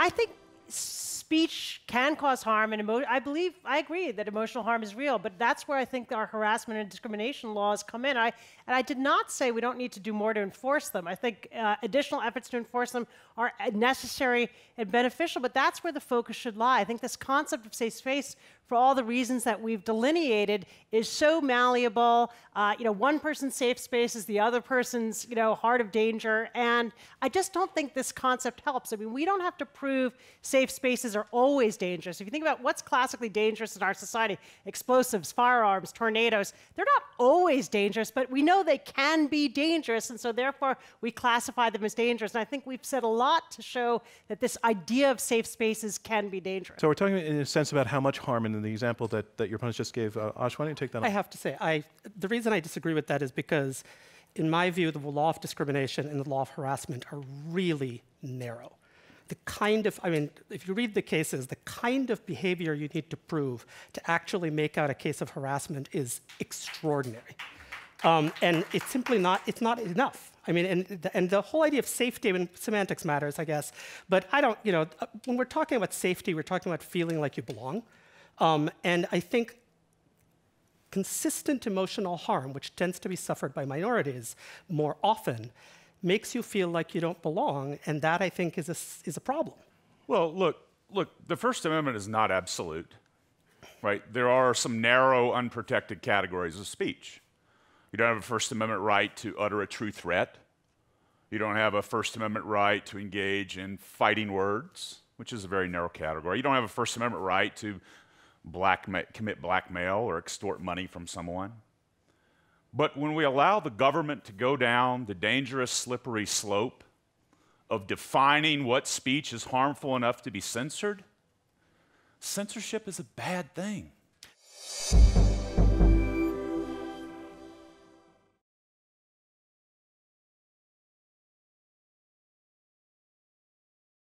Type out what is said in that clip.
I think speech can cause harm, and I agree that emotional harm is real, but that's where I think our harassment and discrimination laws come in. And I did not say we don't need to do more to enforce them. I think additional efforts to enforce them are necessary and beneficial, but that's where the focus should lie. I think this concept of safe space, for all the reasons that we've delineated, is so malleable. One person's safe space is the other person's, heart of danger, and I just don't think this concept helps. I mean, we don't have to prove safe spaces are always dangerous. If you think about what's classically dangerous in our society, explosives, firearms, tornadoes, they're not always dangerous, but we know they can be dangerous, and so therefore we classify them as dangerous. And I think we've said a lot to show that this idea of safe spaces can be dangerous. So we're talking in a sense about how much harm in the example that your opponents just gave. Ash, why don't you take that on? I have to say, the reason I disagree with that is because, in my view, the law of discrimination and the law of harassment are really narrow. The kind of, if you read the cases, the kind of behavior you need to prove to actually make out a case of harassment is extraordinary. And it's simply not, it's not enough. And the whole idea of safety, semantics matters, I guess, but I don't, when we're talking about safety, we're talking about feeling like you belong. And I think consistent emotional harm, which tends to be suffered by minorities more often, makes you feel like you don't belong, and that, I think, is a problem. Well, look, the First Amendment is not absolute, right? There are some narrow, unprotected categories of speech. You don't have a First Amendment right to utter a true threat. You don't have a First Amendment right to engage in fighting words, which is a very narrow category. You don't have a First Amendment right to commit blackmail or extort money from someone. But when we allow the government to go down the dangerous, slippery slope of defining what speech is harmful enough to be censored, censorship is a bad thing.